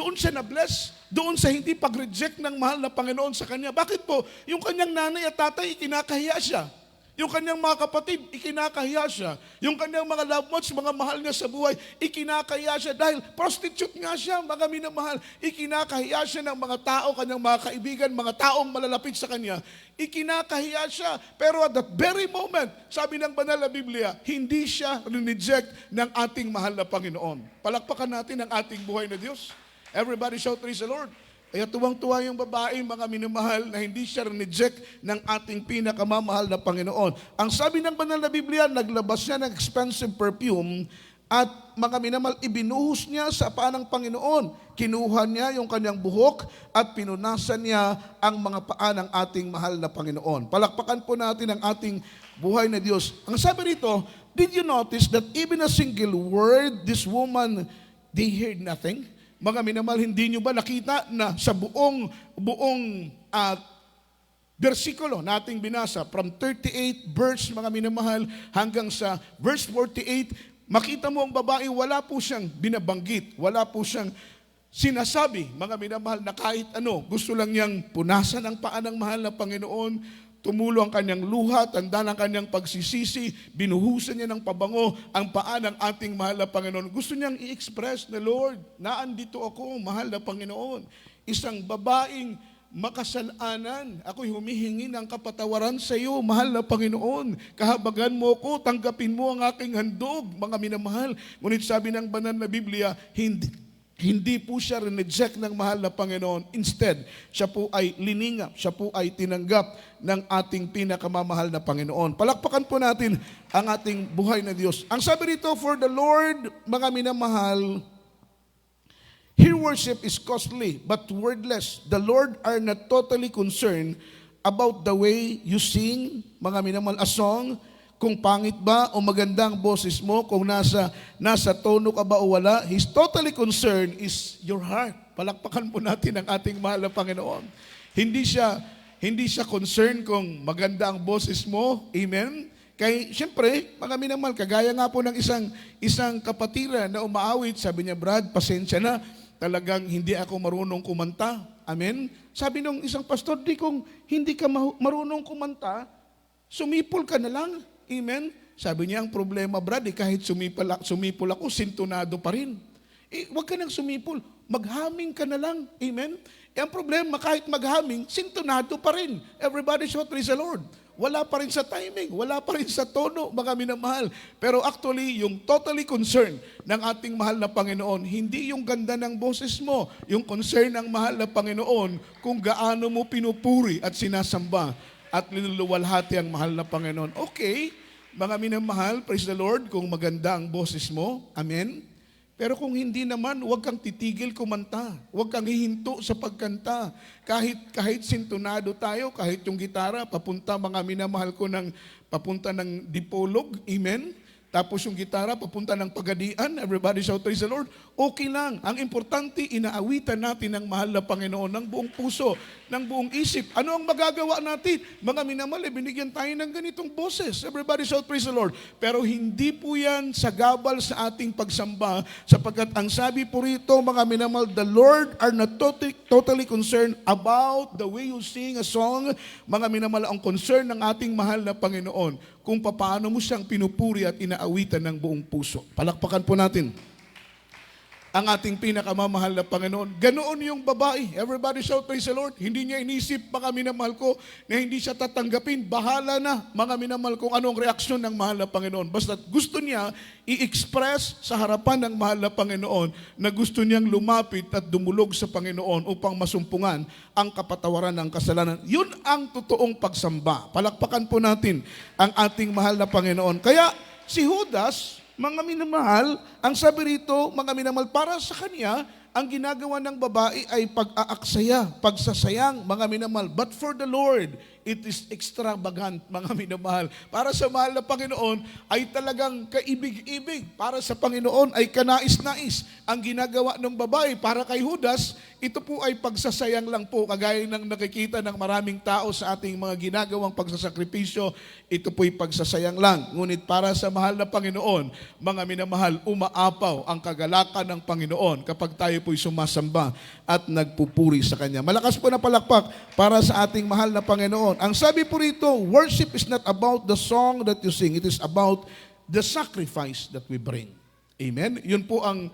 Doon sa hindi pag-reject ng mahal na Panginoon sa kanya. Bakit po? Yung kanyang nanay at tatay, ikinakahiya siya. Yung kanyang mga kapatid, ikinakahiya siya. Yung kanyang mga loved ones, mga mahal niya sa buhay, ikinakahiya siya dahil prostitute nga siya, mga minamahal. Ikinakahiya siya ng mga tao, kanyang mga kaibigan, mga taong malalapit sa kanya. Ikinakahiya siya. Pero at that very moment, sabi ng banal na Biblia, hindi siya rineject ng ating mahal na Panginoon. Palakpakan natin ang ating buhay na Diyos. Everybody shout, praise the Lord. Kaya tuwang-tuwa yung babae, mga minamahal, na hindi siya reject ng ating pinakamamahal na Panginoon. Ang sabi ng banal na Biblia, naglabas siya ng expensive perfume at mga minamahal, ibinuhos niya sa paa ng Panginoon. Kinuha niya yung kanyang buhok at pinunasan niya ang mga paa ng ating mahal na Panginoon. Palakpakan po natin ang ating buhay na Diyos. Ang sabi rito, did you notice that even a single word, this woman, they heard nothing? Mga minamahal, hindi nyo ba nakita na sa buong versikulo nating binasa, from 38 verse, mga minamahal, hanggang sa verse 48, makita mo ang babae, wala po siyang binabanggit, wala po siyang sinasabi, mga minamahal, na kahit ano, gusto lang niyang punasan ang paa ng mahal na Panginoon, tumulo ang kanyang luha, tanda ng kanyang pagsisisi, binuhusan niya ng pabango ang paa ng ating mahal na Panginoon. Gusto niyang i-express na, Lord, naandito ako, mahal na Panginoon. Isang babaeng makasalanan, ako'y humihingi ng kapatawaran sa iyo, mahal na Panginoon. Kahabagan mo ko, tanggapin mo ang aking handog, mga minamahal. Ngunit sabi ng banal na Biblia, hindi po siya rineject ng mahal na Panginoon. Instead, siya po ay liningap, siya po ay tinanggap ng ating pinakamamahal na Panginoon. Palakpakan po natin ang ating buhay na Diyos. Ang sabi rito, for the Lord, mga minamahal, His worship is costly, but wordless. The Lord are not totally concerned about the way you sing, mga minamahal, a song, kung pangit ba o maganda ang boses mo, kung nasa tono ka ba o wala. He's totally concerned is your heart. Palakpakan po natin ang ating mahal na Panginoon. Hindi siya concerned kung maganda ang boses mo. Amen? Kaya siyempre, mga minamahal, kagaya nga po ng isang kapatira na umaawit, sabi niya, Brad, pasensya na, talagang hindi ako marunong kumanta. Amen? Sabi nung isang pastor, kung hindi ka marunong kumanta, sumipol ka na lang. Amen? Sabi niya, ang problema, Brad, kahit sumipol ako, sintonado pa rin. Huwag ka nang sumipol. Maghaming ka na lang. Amen? Ang problema, kahit maghaming, sintonado pa rin. Everybody shout, praise the Lord. Wala pa rin sa timing, wala pa rin sa tono, mga minamahal. Pero actually, yung totally concern ng ating mahal na Panginoon, hindi yung ganda ng boses mo, yung concern ng mahal na Panginoon, kung gaano mo pinupuri at sinasamba at linuluwalhati ang mahal na Panginoon. Okay, mga minamahal, praise the Lord, kung maganda ang boses mo, amen. Pero kung hindi naman, huwag kang titigil kumanta. Huwag kang hihinto sa pagkanta. Kahit sintonado tayo, kahit yung gitara, papunta, mga minamahal ko, papunta ng dipolog, amen. Tapos yung gitara, papunta ng pagadian, everybody shout, praise the Lord. Okay lang. Ang importante, inaawitan natin ang mahal na Panginoon ng buong puso, ng buong isip. Ano ang magagawa natin? Mga minamahal, binigyan tayo ng ganitong boses. Everybody shout, praise the Lord. Pero hindi po yan sagabal sa ating pagsamba, sapagkat ang sabi po rito, mga minamahal, the Lord are not totally concerned about the way you sing a song. Mga minamahal, ang concern ng ating mahal na Panginoon, kung paano mo siyang pinupuri at inaawitan ng buong puso. Palakpakan po natin ang ating pinakamamahal na Panginoon. Ganoon yung babae. Everybody shout, praise the Lord. Hindi niya inisip, mga minamahal ko, na hindi siya tatanggapin. Bahala na, mga minamahal, kung anong reaksyon ng mahal na Panginoon. Basta gusto niya i-express sa harapan ng mahal na Panginoon na gusto niyang lumapit at dumulog sa Panginoon upang masumpungan ang kapatawaran ng kasalanan. Yun ang totoong pagsamba. Palakpakan po natin ang ating mahal na Panginoon. Kaya si Judas, mga minamahal, ang sabi rito, mga minamahal, para sa kanya, ang ginagawa ng babae ay pag-aaksaya, pagsasayang, mga minamahal. But for the Lord, it is extravagant, mga minamahal. Para sa mahal na Panginoon ay talagang kaibig-ibig. Para sa Panginoon ay kanais-nais. Ang ginagawa ng babae para kay Judas, ito po ay pagsasayang lang po, kagaya ng nakikita ng maraming tao sa ating mga ginagawang pagsasakripisyo, ito po'y pagsasayang lang. Ngunit para sa mahal na Panginoon, mga minamahal, umaapaw ang kagalakan ng Panginoon kapag tayo po'y sumasamba at nagpupuri sa Kanya. Malakas po na palakpak para sa ating mahal na Panginoon. Ang sabi po rito, worship is not about the song that you sing, it is about the sacrifice that we bring. Amen? Yun po ang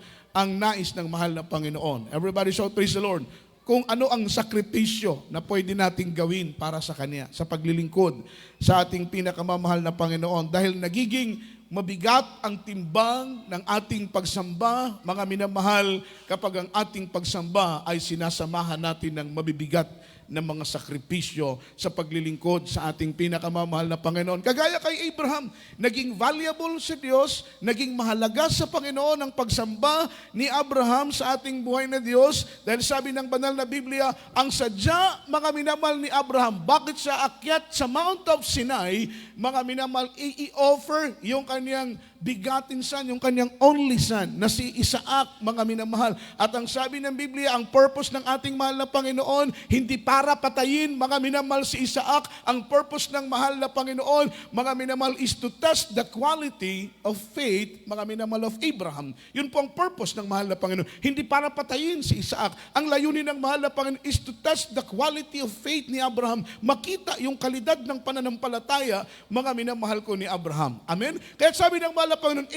nais ng mahal na Panginoon. Everybody shout, praise the Lord. Kung ano ang sakripisyo na pwede nating gawin para sa Kanya, sa paglilingkod sa ating pinakamamahal na Panginoon. Dahil nagiging mabigat ang timbang ng ating pagsamba, mga minamahal, kapag ang ating pagsamba ay sinasamahan natin ng mabibigat ng mga sakripisyo sa paglilingkod sa ating pinakamamahal na Panginoon. Kagaya kay Abraham, naging valuable sa Diyos, naging mahalaga sa Panginoon ang pagsamba ni Abraham sa ating buhay na Diyos. Dahil sabi ng banal na Biblia, ang sadya, mga minamahal ni Abraham, bakit siya akyat sa Mount of Sinai, mga minamahal, i-offer yung kanyang bigatin son, yung kanyang only son, na si Isaac, mga minamahal. At ang sabi ng Biblia, ang purpose ng ating mahal na Panginoon, hindi para patayin, mga minamahal, si Isaac. Ang purpose ng mahal na Panginoon, mga minamahal, is to test the quality of faith, mga minamahal, of Abraham. Yun po ang purpose ng mahal na Panginoon. Hindi para patayin si Isaac. Ang layunin ng mahal na Panginoon is to test the quality of faith ni Abraham. Makita yung kalidad ng pananampalataya, mga minamahal ko, ni Abraham. Amen? Kaya sabi ng mahal na Panginoon,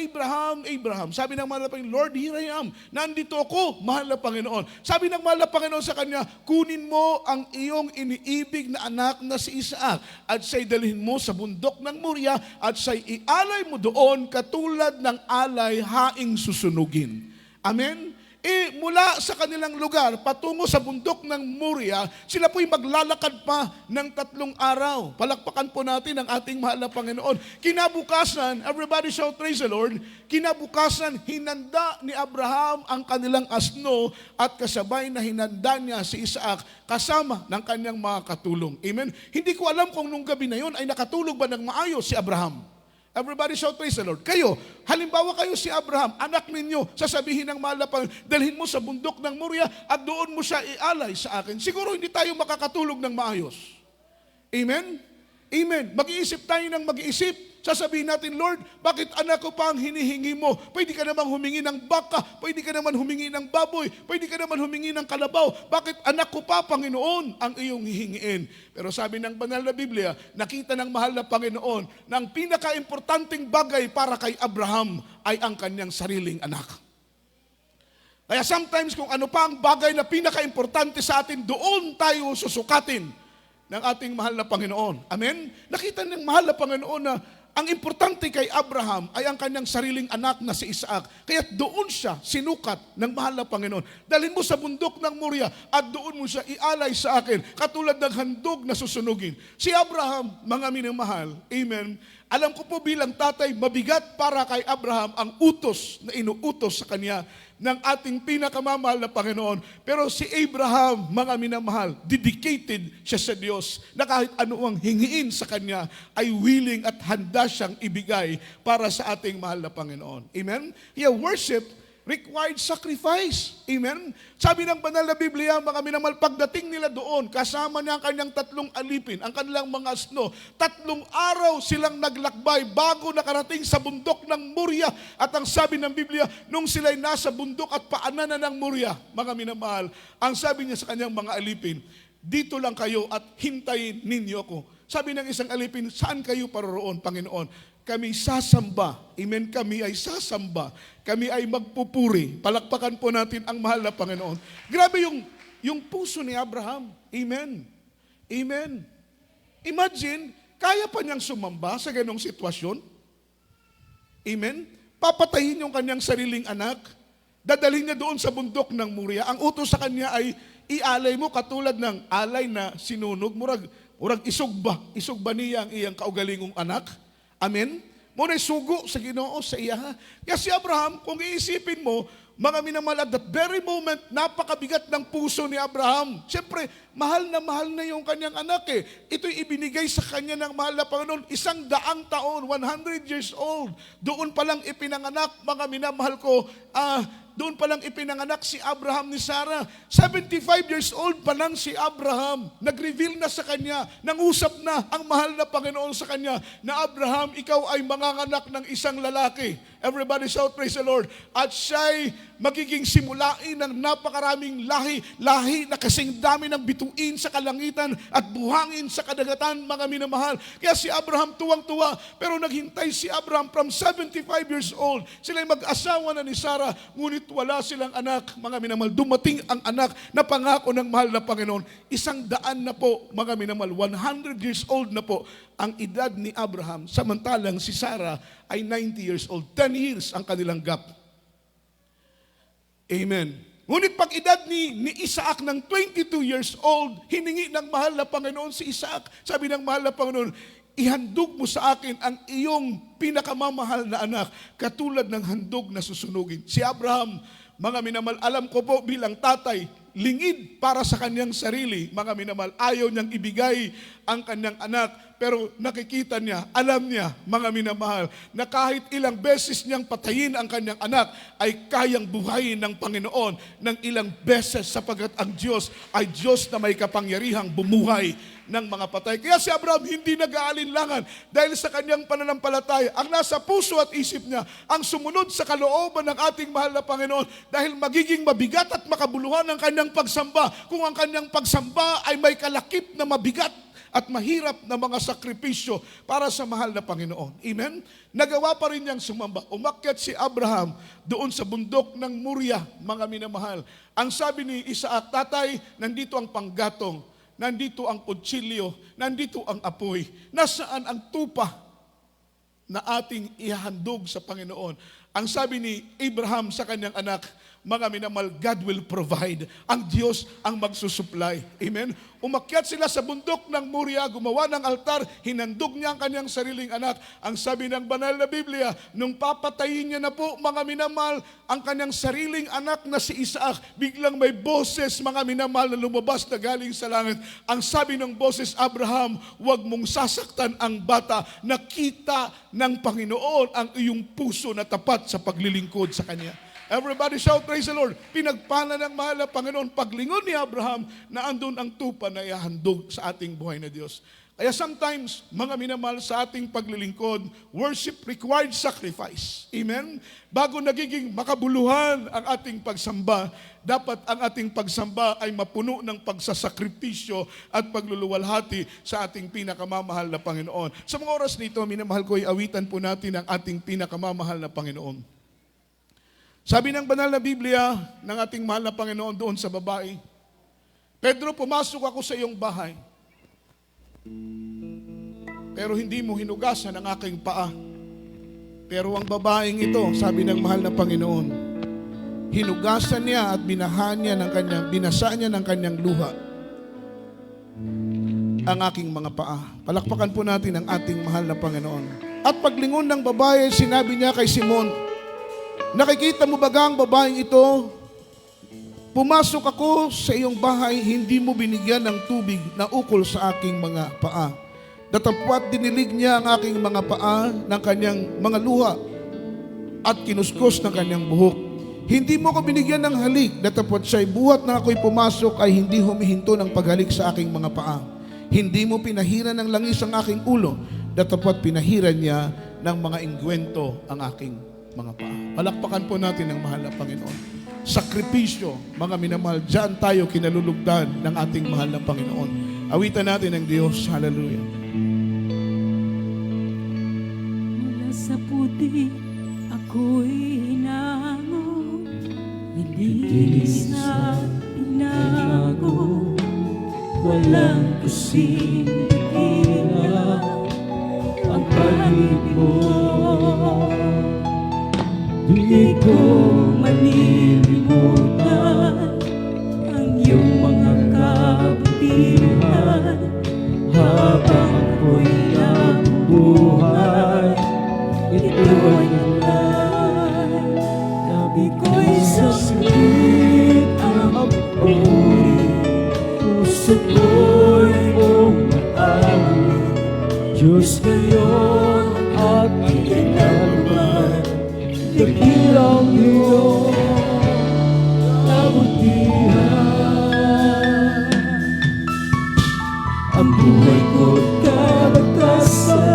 Abraham. Sabi ng mahal na Panginoon, Lord, here I am. Nandito ako, mahal na Panginoon. Sabi ng mahal na Panginoon sa kanya, kunin mo ang iyong iniibig na anak na si Isaac at siya'y dalhin mo sa bundok ng Moriah at siya'y ialay mo doon katulad ng alay haing susunugin. Amen? Mula sa kanilang lugar, patungo sa bundok ng Moriah, sila po'y maglalakad pa ng 3 araw. Palakpakan po natin ang ating mahal na Panginoon. Kinabukasan, everybody shout praise the Lord, kinabukasan, hinanda ni Abraham ang kanilang asno at kasabay na hinanda niya si Isaac kasama ng kanyang mga katulong. Amen? Hindi ko alam kung nung gabi na yun ay nakatulog ba ng maayos si Abraham. Everybody shout praise the Lord. Kayo, halimbawa kayo si Abraham, anak ninyo, sasabihin ng mahal na Panginoon, dalhin mo sa bundok ng Moriah at doon mo siya ialay sa akin. Siguro hindi tayo makakatulog ng maayos. Amen? Amen. Mag-iisip tayo ng mag-iisip. Sasabihin natin, Lord, bakit anak ko pa ang hinihingi mo? Pwede ka naman humingi ng baka, pwede ka naman humingi ng baboy, pwede ka naman humingi ng kalabaw. Bakit anak ko pa, Panginoon, ang iyong hihingiin? Pero sabi ng banal na Biblia, nakita ng mahal na Panginoon na ang pinaka-importanting bagay para kay Abraham ay ang kanyang sariling anak. Kaya sometimes kung ano pa ang bagay na pinaka-importante sa atin, doon tayo susukatin ng ating mahal na Panginoon. Amen? Nakita ng mahal na Panginoon na ang importante kay Abraham ay ang kanyang sariling anak na si Isaac. Kaya doon siya sinukat ng mahal na Panginoon. Dalhin mo sa bundok ng Moriah at doon mo siya ialay sa akin, katulad ng handog na susunugin. Si Abraham, mga minamahal, amen, alam ko po bilang tatay, mabigat para kay Abraham ang utos na inuutos sa kanya ng ating pinakamamahal na Panginoon. Pero si Abraham, mga minamahal, dedicated siya sa Diyos na kahit ano ang hingiin sa kanya ay willing at handa siyang ibigay para sa ating mahal na Panginoon. Amen? Yeah, worship required sacrifice. Amen? Sabi ng banal na Biblia, mga minamahal, pagdating nila doon, kasama niya ang kanyang 3 alipin, ang kanilang mga asno, 3 araw silang naglakbay bago nakarating sa bundok ng Moriah. At ang sabi ng Biblia, nung sila'y nasa bundok at paanan na ng Moriah, mga minamahal, ang sabi niya sa kanyang mga alipin, dito lang kayo at hintayin ninyo ako. Sabi ng isang alipin, saan kayo paroroon, Panginoon? Kami sasamba. Amen, kami ay sasamba. Kami ay magpupuri. Palakpakan po natin ang mahal na Panginoon. Grabe yung puso ni Abraham. Amen. Amen. Imagine, kaya pa niyang sumamba sa ganong sitwasyon? Amen. Papatayin yung kanyang sariling anak. Dadalhin niya doon sa bundok ng Moriah. Ang utos sa kanya ay ialay mo katulad ng alay na sinunog. Murag isugba. Isugba niya ang iyang kaugalingong anak. Amen? Muna'y sugo sa Ginoo sa iya. Kaya si Abraham, kung iisipin mo, Mga minamahal, at that very moment, napakabigat ng puso ni Abraham. Siyempre, mahal na yung kanyang anak eh. Ito'y ibinigay sa kanya ng mahal na Panginoon. 100 taon, 100 years old. Doon palang ipinanganak, mga minamahal ko, doon palang ipinanganak si Abraham ni Sarah. 75 years old pa lang si Abraham. Nag-reveal na sa kanya, nangusap na ang mahal na Panginoon sa kanya na Abraham, ikaw ay manganganak ng isang lalaki. Everybody shout, praise the Lord. At siya'y magiging simulain ng napakaraming lahi na kasing dami ng bituin sa kalangitan at buhangin sa kadagatan, mga minamahal. Kaya si Abraham tuwang-tuwa, pero naghintay si Abraham from 75 years old. Sila'y mag-asawa na ni Sarah, ngunit wala silang anak, mga minamahal. Dumating ang anak na pangako ng mahal na Panginoon. 100 na po, mga minamahal. 100 years old na po ang edad ni Abraham, samantalang si Sarah ay 90 years old. 10 years ang kanilang gap. Amen. Ngunit pag edad ni Isaac ng 22 years old, hiningi ng mahal na Panginoon si Isaac. Sabi ng mahal na Panginoon, ihandog mo sa akin ang iyong pinakamamahal na anak, katulad ng handog na susunugin. Si Abraham, mga minamahal, alam ko po bilang tatay, lingid para sa kanyang sarili, mga minamahal, ayaw niyang ibigay ang kanyang anak, pero nakikita niya, alam niya, mga minamahal, na kahit ilang beses niyang patayin ang kanyang anak, ay kayang buhayin ng Panginoon ng ilang beses, sapagat ang Diyos ay Diyos na may kapangyarihang bumuhay ng mga patay. Kaya si Abraham hindi nag-aalinlangan dahil sa kanyang pananampalataya. Ang nasa puso at isip niya, ang sumunod sa kalooban ng ating mahal na Panginoon, dahil magiging mabigat at makabuluhan ang kanyang pagsamba kung ang kanyang pagsamba ay may kalakip na mabigat at mahirap na mga sakripisyo para sa mahal na Panginoon. Amen? Nagawa pa rin niyang sumamba. Umakyat si Abraham doon sa bundok ng Moriah, mga minamahal. Ang sabi ni Isaac, tatay, nandito ang panggatong, nandito ang kutsilyo, nandito ang apoy. Nasaan ang tupa na ating ihahandog sa Panginoon? Ang sabi ni Abraham sa kanyang anak, mga minamahal, God will provide. Ang Diyos ang magsusupply. Amen? Umakyat sila sa bundok ng Moriah, gumawa ng altar, hinandog niya ang kanyang sariling anak. Ang sabi ng banal na Biblia, nung papatayin niya na po, mga minamahal, ang kanyang sariling anak na si Isaac, biglang may boses, mga minamahal, na lumabas na galing sa langit. Ang sabi ng boses, Abraham, huwag mong sasaktan ang bata. Nakita ng Panginoon ang iyong puso na tapat sa paglilingkod sa Kanya. Everybody shout, praise the Lord. Pinagpala ng mahal na Panginoon paglingon ni Abraham na andun ang tupa na ihahandog sa ating buhay na Diyos. Kaya sometimes, mga minamahal, sa ating paglilingkod, worship required sacrifice. Amen? Bago nagiging makabuluhan ang ating pagsamba, dapat ang ating pagsamba ay mapuno ng pagsasakripisyo at pagluluwalhati sa ating pinakamamahal na Panginoon. Sa mga oras nito, minamahal ko, awitan po natin ang ating pinakamamahal na Panginoon. Sabi ng banal na Biblia ng ating mahal na Panginoon doon sa babae, Pedro, pumasok ako sa iyong bahay, pero hindi mo hinugasan ang aking paa. Pero ang babaeng ito, sabi ng mahal na Panginoon, hinugasan niya at binasa niya ng kanyang luha ang aking mga paa. Palakpakan po natin ang ating mahal na Panginoon. At paglingon ng babae, sinabi niya kay Simon, nakikita mo ba ang babaeng ito? Pumasok ako sa iyong bahay, hindi mo binigyan ng tubig na ukol sa aking mga paa. Datapwat dinilig niya ang aking mga paa ng kanyang mga luha at kinuskos ng kanyang buhok. Hindi mo ko binigyan ng halik, datapwat siya'y buhat na ako'y pumasok ay hindi humihinto ng paghalik sa aking mga paa. Hindi mo pinahiran ng langis ang aking ulo, datapwat pinahiran niya ng mga ingwento ang aking mga paa. Palakpakan po natin ang mahal na Panginoon. Sakripisyo, mga minamahal, diyan tayo kinalulugdan ng ating mahal na Panginoon. Awitan natin ang Diyos. Hallelujah. Mula sa puti, ako'y hinango, nilinis na inago, walang kusing hila ang pag-ibig mo. Di ko malilimutan ang iyong mga kabutihan habang ako'y nabubuhay. Ito ay tunay, labi ko'y sa Masakit ang puri, puso ko'y umaawit. Diyos ngayon at kailanman, dakilang iyong kabutihan. Ang buhay ko't kalakasan,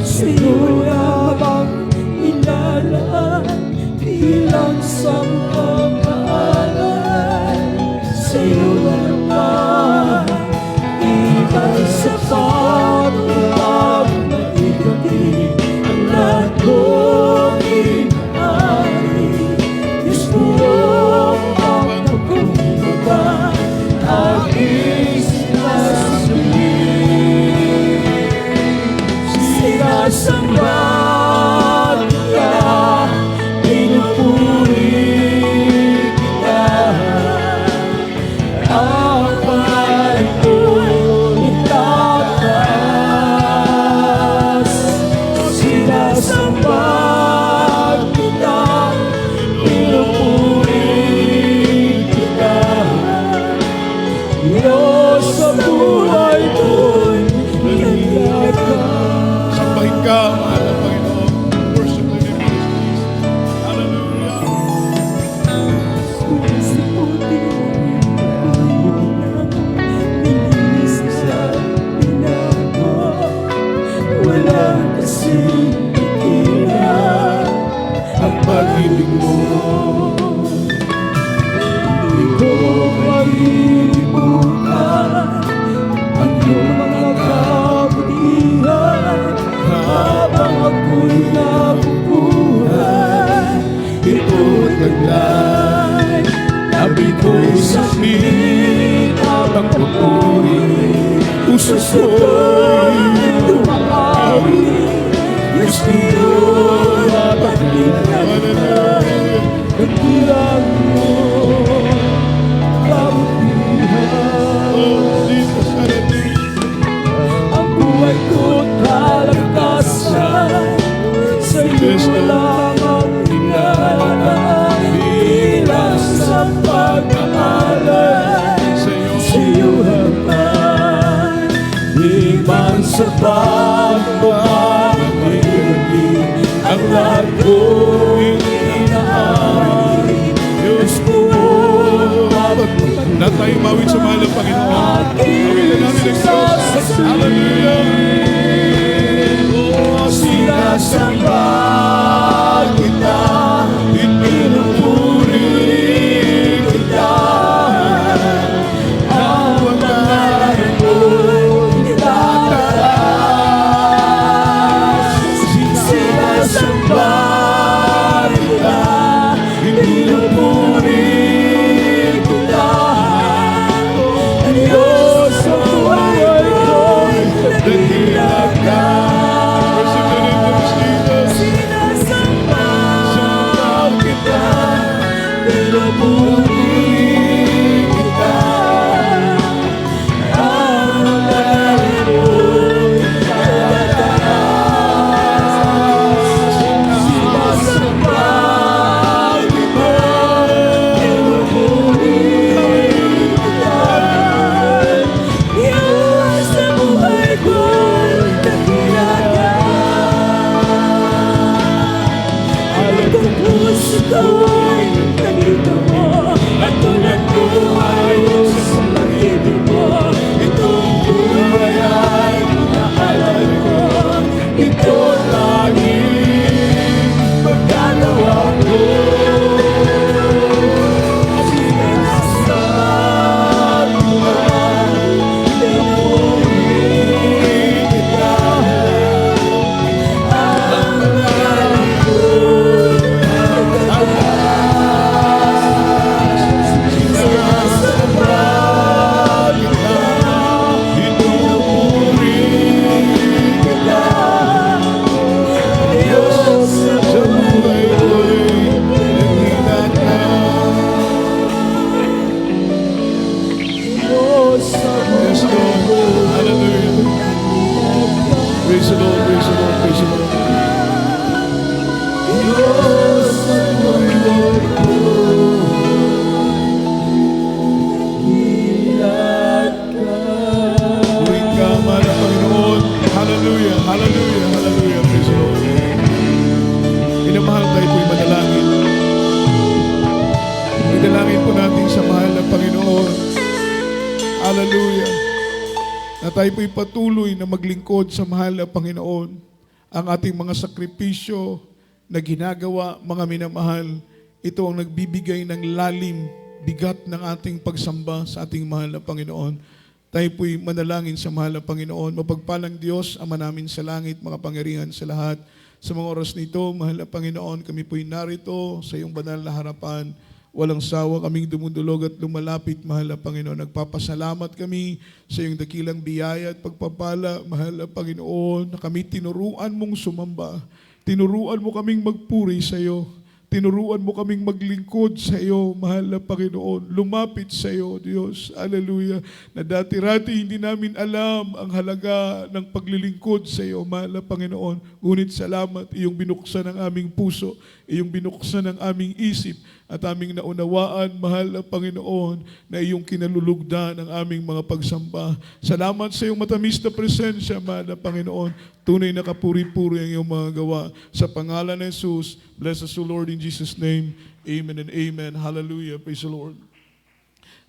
sa'yo lamang ilalaan. Bilang sa pag-aaral, sa'yo lamang ibang sapat upang maibigay ang lahat kong inaari. Diyos buong pagkakumbaba, aking sinasambit. Sinasamba kita, pinupuri kita. Ang pangalan ko'y itataas. Sinasamba kita, pinupuri kita. Diyos sa buhay ko'y naglakas. Sambahin ka, mahal na Panginoon. Worship the name of Jesus. Hallelujah. Walang kasing ikina ang pag-ibig mo. Hindi ko malilimutan ang iyong mga kabutihan. Habang ako'y nabubuhay, ito'y taglay. Labi ko'y sakit, habang papuri, puso ko'y tumahawi. Diyos Diyon at paglindahan, nagbilang mo kabutihan. Oh, Jesus, hallelujah. Ang buhay ko't kalakasan, sa'yo lang ang hinahanap. Bilang sa pag-aalay, sa'yo hanggang di man sapat mapapagiging ang lahat ko'y inaari. Diyos buong Na tayo mawin sa mahal ng Panginoon. Mawin na namin ang Diyos. Hallelujah. Oh, sinasamba kita, pinupuri kita. Ang pangalan ko'y itataas. Sinasamba kita, pinupuri kita. Ang Diyos sa buhay ko'y naghilagang. Worship the name of Jesus. Sinasamba kita, pinupuri kita. Ang pangalan ko'y itataas. Sinasamba kita, pinupuri kita. Diyos sa buhay ko'y naghilagang. Alam kong puso ko'y nandito mo, at tulad ko ay sa pag-ibig mo. Itong buhay ay inaalala ko, ito laging pagkalawa ko. Sinasabi mo, pinupuri kita. Ang pangalan ko'y itataas. sa mahal na Panginoon. Hallelujah. Na tayo po'y patuloy na maglingkod sa mahal na Panginoon. Ang ating mga sakripisyo na ginagawa, mga minamahal, ito ang nagbibigay ng lalim, bigat ng ating pagsamba sa ating mahal na Panginoon. Tayo po'y manalangin sa mahal na Panginoon. Mapagpalang Diyos, Ama namin sa langit, makapangyarihan sa lahat. Sa mga oras nito, mahal na Panginoon, kami po'y narito sa iyong banal na harapan. Walang sawa kaming dumudulog at lumalapit, mahal na Panginoon. Nagpapasalamat kami sa iyong dakilang biyaya at pagpapala, mahal na Panginoon, na kami tinuruan mong sumamba. Tinuruan mo kaming magpuri sa iyo. Tinuruan mo kaming maglingkod sa iyo, mahal na Panginoon. Lumapit sa iyo, Diyos. Hallelujah. Na dati-rati hindi namin alam ang halaga ng paglilingkod sa iyo, mahal na Panginoon. Ngunit salamat, iyong binuksan ang aming puso, iyong binuksan ang aming isip, at aming naunawaan, mahal na Panginoon, na iyong kinalulugdan ang aming mga pagsamba. Salamat sa iyong matamis na presensya, mahal na Panginoon. Tunay na kapuri-puri ang iyong mga gawa. Sa pangalan ng Jesus, bless us, O Lord, in Jesus' name. Amen and amen. Hallelujah. Praise the Lord.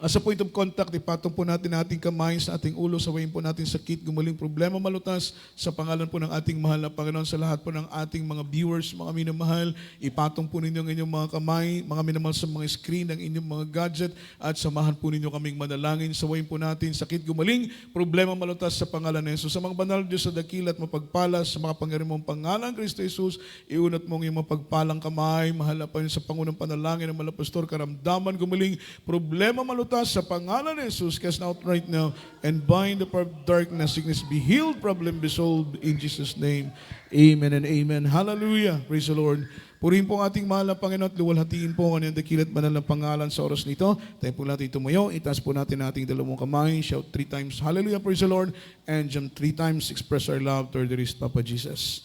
Sa point of contact, ipatong po natin ating kamay sa ating ulo, sawayin po natin sakit, gumaling problema, malutas, sa pangalan po ng ating mahal na Panginoon. Sa lahat po ng ating mga viewers, mga minamahal, ipatong po ninyo ang inyong mga kamay, mga minamahal sa mga screen, ang inyong mga gadget, at samahan po ninyo kaming manalangin. Sawayin po natin sakit, gumaling, problema, malutas, sa pangalan ng Jesus. Sa mga banal Diyos sa dakila at mapagpala, sa mga pangyari mong pangalan, Kristo Jesus, iunat mong iyong mapagpalang kamay, mahal na Panginoon, sa pangunang panalangin ng malapastor, karamdaman, gumaling, problema, malutas, sa pangalan ni Jesus, cast out right now and bind the power of darkness, sickness be healed, problem be solved in Jesus' name. Amen and amen. Hallelujah. Praise the Lord. Purihin po ang ating mahal na Panginoon at luwalhatiin po ang kanyang dakilat banal na pangalan sa oras nito. Tayo po natin tumayo. Itaas po natin ating dalawang kamay. Shout 3 times, Hallelujah, praise the Lord. And jump 3 times, express our love toward the rest, Papa Jesus.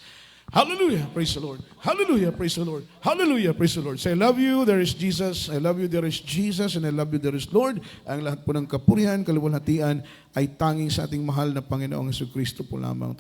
Hallelujah, praise the Lord. Hallelujah, praise the Lord. Hallelujah, praise the Lord. Say, I love you, there is Jesus. I love you, there is Jesus. And I love you, there is Lord. Ang lahat po ng kapurihan, kaluwalhatian ay tanging sa ating mahal na Panginoong Jesucristo po lamang.